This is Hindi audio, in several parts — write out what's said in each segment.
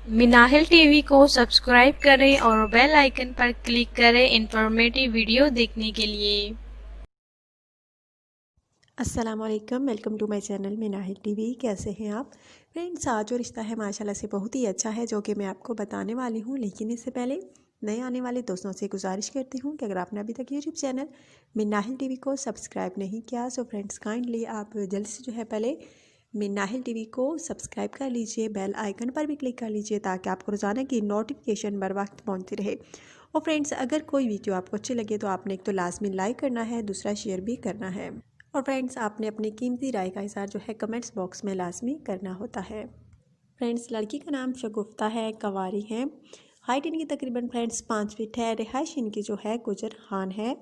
मिनाहिल टीवी को सब्सक्राइब करें और बेल आइकन पर क्लिक करें इंफॉर्मेटिव वीडियो देखने के लिए। अस्सलाम वालेकुम, welcome to my channel Minahil TV. कैसे हैं आप फ्रेंड्स? आज जो रिश्ता है माशाल्लाह से बहुत ही अच्छा है, जो कि मैं आपको बताने वाली हूँ। लेकिन इससे पहले नए आने वाले दोस्तों से गुजारिश करती हूँ कि अगर आपने अभी तक यूट्यूब चैनल मिनाहिल टीवी को सब्सक्राइब नहीं किया सो फ्रेंड्स काइंडली आप जल्द से जो है पहले मिनाहिल टीवी को सब्सक्राइब कर लीजिए, बेल आइकन पर भी क्लिक कर लीजिए ताकि आपको रोज़ाना की नोटिफिकेशन बर वक्त पहुँचती रहे। और फ्रेंड्स अगर कोई वीडियो आपको अच्छी लगे तो आपने एक तो लाजमी लाइक करना है, दूसरा शेयर भी करना है। और फ्रेंड्स आपने अपनी कीमती राय का इज़हार जो है कमेंट्स बॉक्स में लाजमी करना होता है। फ्रेंड्स लड़की का नाम शगुफ्ता है, कवारी है, हाइट इनकी तकरीबन फ्रेंड्स 5 फीट है, रिहाइश इनकी जो है गुजर खान है,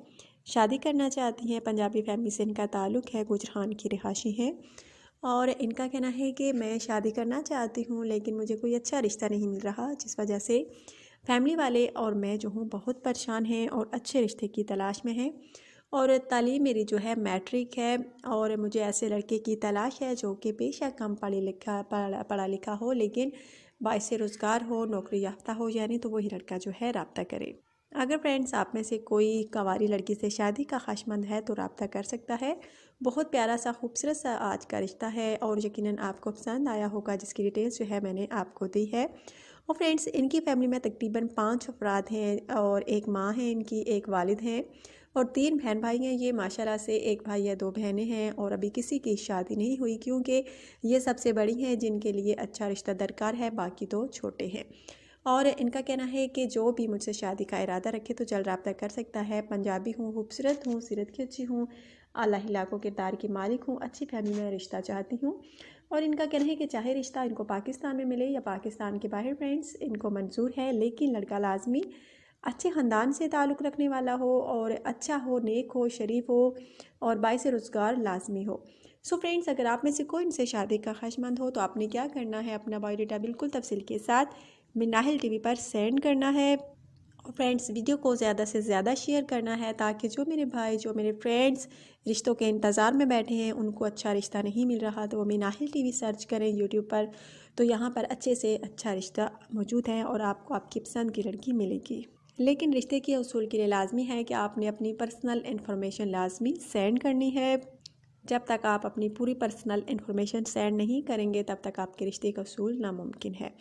शादी करना चाहती हैं, पंजाबी फैमिली से इनका ताल्लुक़ है, गुजर खान की रिहाशी हैं। और इनका कहना है कि मैं शादी करना चाहती हूँ लेकिन मुझे कोई अच्छा रिश्ता नहीं मिल रहा, जिस वजह से फैमिली वाले और मैं जो हूँ बहुत परेशान हैं और अच्छे रिश्ते की तलाश में हैं। और तालीम मेरी जो है मैट्रिक है और मुझे ऐसे लड़के की तलाश है जो कि बेशक कम पढ़ा लिखा हो लेकिन बाइस रोज़गार हो, नौकरी याफ्ता हो, यानी तो वही लड़का जो है रब्ता करे। अगर फ्रेंड्स आप में से कोई कवारी लड़की से शादी का ख्वाहिशमंद है तो रब्ता कर सकता है। बहुत प्यारा सा खूबसूरत सा आज का रिश्ता है और यकीनन आपको पसंद आया होगा, जिसकी डिटेल्स जो है मैंने आपको दी है। और फ्रेंड्स इनकी फैमिली में तकरीबन 5 अफराद हैं और एक माँ है इनकी, एक वालिद हैं और 3 बहन भाई हैं। ये माशाल्लाह से एक भाई या 2 बहनें हैं और अभी किसी की शादी नहीं हुई क्योंकि ये सबसे बड़ी हैं जिनके लिए अच्छा रिश्ता दरकार है, बाकी 2 छोटे हैं। और इनका कहना है कि जो भी मुझसे शादी का इरादा रखे तो जल्द रब्ता कर सकता है। पंजाबी हूँ, खूबसूरत हूँ, सीरत की अच्छी हूँ, आला हिलाको किरदार की मालिक हूँ, अच्छी फैमिली में रिश्ता चाहती हूँ। और इनका कहना है कि चाहे रिश्ता इनको पाकिस्तान में मिले या पाकिस्तान के बाहर फ्रेंड्स इनको मंजूर है, लेकिन लड़का लाजमी अच्छे ख़ानदान से ताल्लुक़ रखने वाला हो और अच्छा हो, नेक हो, शरीफ हो और बाइस रोज़गार लाजमी हो। सो फ्रेंड्स अगर आप में से कोई इनसे शादी का ख्वाहिशमंद हो तो आपने क्या करना है, अपना बायोडाटा बिल्कुल तफसील के साथ मिनाहिल टीवी पर सेंड करना है। और फ्रेंड्स वीडियो को ज़्यादा से ज़्यादा शेयर करना है ताकि जो मेरे भाई, जो मेरे फ्रेंड्स रिश्तों के इंतज़ार में बैठे हैं, उनको अच्छा रिश्ता नहीं मिल रहा तो वो मिनाहिल टीवी सर्च करें यूट्यूब पर, तो यहाँ पर अच्छे से अच्छा रिश्ता मौजूद है और आपको आपकी पसंद की लड़की मिलेगी। लेकिन रिश्ते के उसूल के लिए लाजमी है कि आपने अपनी पर्सनल इन्फॉर्मेशन लाजमी सेंड करनी है। जब तक आप अपनी पूरी पर्सनल इन्फॉर्मेशन सेंड नहीं करेंगे तब तक आपके रिश्ते का उसूल नामुमकिन है।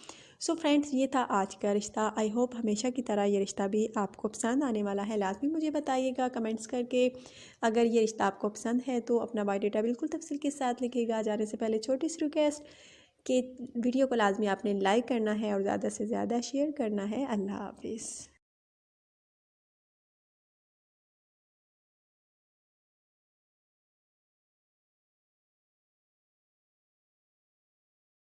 सो फ्रेंड्स ये था आज का रिश्ता। आई होप हमेशा की तरह ये रिश्ता भी आपको पसंद आने वाला है। लाजमी मुझे बताइएगा कमेंट्स करके अगर ये रिश्ता आपको पसंद है तो अपना बायोडाटा बिल्कुल तफसील के साथ लिखिएगा। जाने से पहले छोटी सी रिक्वेस्ट कि वीडियो को लाजमी आपने लाइक करना है और ज़्यादा से ज़्यादा शेयर करना है। अल्लाह हाफिज़।